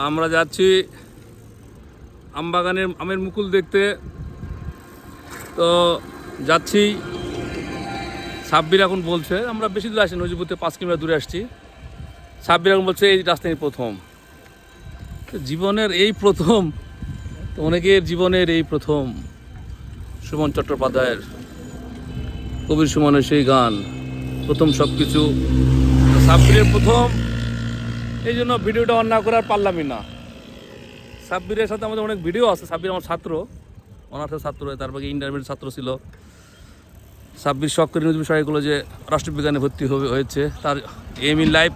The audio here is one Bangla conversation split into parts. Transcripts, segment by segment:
আমরা যাচ্ছি আমবাগানের আমের মুকুল দেখতে। তো যাচ্ছি, সাব্বির এখন বলছে আমরা বেশি দূরে আসি, নজিপুর থেকে 5 কিলোমিটার দূরে আসছি। সাব্বির এখন বলছে এই রাস্তায় প্রথম, জীবনের এই প্রথম, তো অনেকের জীবনের এই প্রথম। সুমন চট্টোপাধ্যায়ের, কবির সুমনের সেই গান, প্রথম সব কিছু সাব্বিরের প্রথম। এই জন্য ভিডিওটা অন না করে আর পারলামই না। সাব্বিরের সাথে আমাদের অনেক ভিডিও আছে। সাব্বির আমার ছাত্র, অনার্সের ছাত্র, তারপরে ইন্টারমিডিয়েট ছাত্র ছিল। সাব্বির শখ করে নজরুল সাহেবগুলো যে রাষ্ট্রবিজ্ঞানে ভর্তি হয়েছে, তার এম ইন লাইফ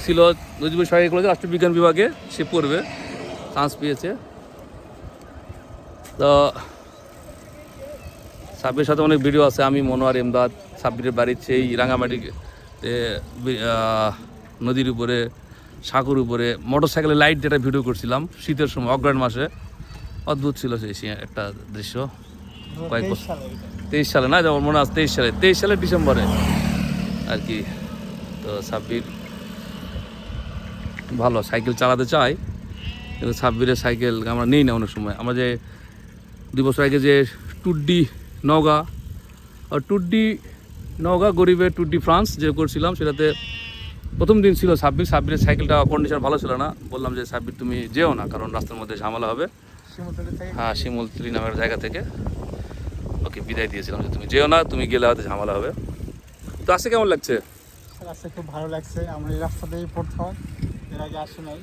ছিল নজরুল সাহেবগুলো যে রাষ্ট্রবিজ্ঞান বিভাগে সে পড়বে, চান্স পেয়েছে। তো সাব্বিরের সাথে অনেক ভিডিও আছে। আমি, মনোয়ার, এমদাদ, সাব্বিরের বাড়ির সেই রাঙামাটি নদীর উপরে, সাগর উপরে মোটর সাইকেলের লাইট যেটা ভিডিও করছিলাম শীতের সময়, অগ্রহায়ণ মাসে। অদ্ভুত ছিল সেই একটা দৃশ্য। কয়েক বছর, 23 সালে না, যেমন মনে আছে 23 সালের ডিসেম্বরে আর কি। তো সাব্বির ভালো সাইকেল চালাতে চায়, কিন্তু সাব্বিরের সাইকেল আমরা নিই না অনেক সময়। আমরা যে 2 বছর আগে যে টুড্ডি নওগাঁ গরিবের টুড্ডি ফ্রান্স যে করছিলাম, সেটাতে প্রথম দিন ছিল সাব্বিরের সাইকেলটা কন্ডিশন ভালো ছিল না। বললাম যে সাব্বির তুমি যেও না, কারণ রাস্তার মধ্যে ঝামেলা হবে। হ্যাঁ, শিমুলতলি নামের জায়গা থেকে ওকে বিদায় দিয়েছিলাম যে তুমি যেও না, তুমি গেলে হয়তো ঝামেলা হবে। তো আজকে কেমন লাগছে? আজকে খুব ভালো লাগছে। আমরা এই রাস্তাতেই প্রথম, এর আগে আসি নাই।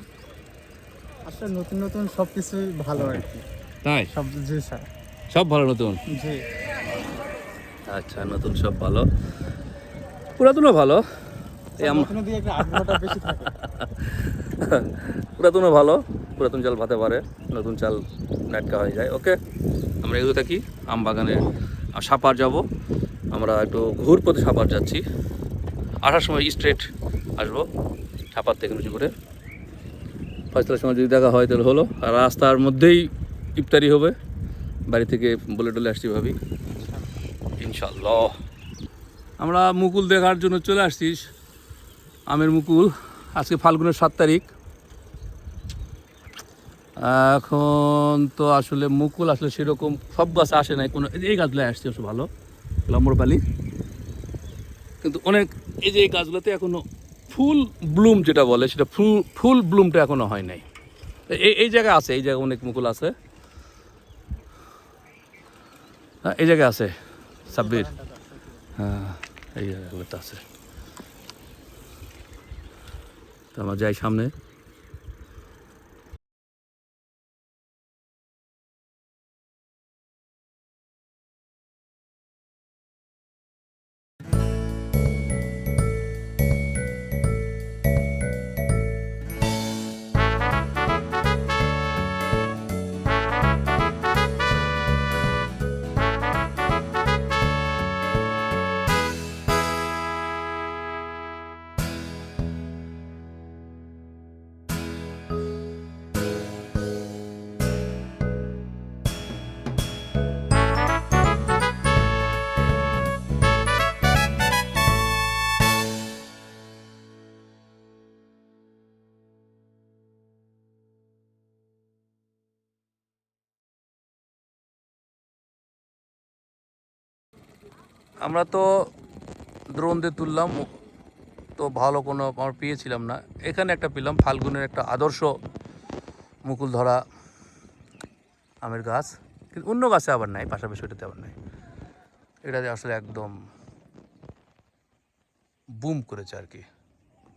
আসলে নতুন নতুন সব কিছুই ভালো আর কি। তাই সব, জি স্যার, সব ভালো নতুন? জি। আচ্ছা, নতুন সব ভালো, পুরাতনও ভালো। দিয়ে একটা আগ্রহটা বেশি থাকে। পুরাতনও ভালো, পুরাতন চাল ভাতে পারে, নতুন চাল নাটকা হয়ে যায়। ওকে, আমরা এগোতে থাকি আমবাগানে। সাপার যাব আমরা, একটু ঘুরপথে সাপার যাচ্ছি। আসার সময় স্ট্রেট আসবো সাপার থেকে নিচু করে। 5টার সময় যদি দেখা হয় তাহলে হলো। আর রাস্তার মধ্যেই ইফতারি হবে, বাড়ি থেকে বলে টলে আসছি ভাবি, ইনশাল্লাহ। আমরা মুকুল দেখার জন্য চলে আসছি, আমের মুকুল। আজকে ফাল্গুনের 7 তারিখ। এখন তো আসলে মুকুল আসলে সেরকম সব গাছে আসে নাই, কোনো এই গাছগুলো আসছে অবশ্য ভালো, আম্রপালি। কিন্তু অনেক এই যে এই গাছগুলোতে এখনো ফুল ব্লুম যেটা বলে, সেটা ফুল ব্লুমটা এখনো হয় নাই। এই জায়গায় আছে, এই জায়গায় অনেক মুকুল আছে। এই জায়গায় আছে সাব্বির, হ্যাঁ এই জায়গাগুলোতে আছে। তো আমরা যাই সামনে। আমরা তো ড্রোন দিয়ে তুললাম, তো ভালো কোনো আমরা পেয়েছিলাম না। এখানে একটা পেলাম, ফাল্গুনের একটা আদর্শ মুকুল ধরা আমের গাছ। কিন্তু অন্য গাছে আবার নাই, পাশাপাশি ওইটাতে আবার নাই। এটাতে আসলে একদম বুম করেছে আর কি।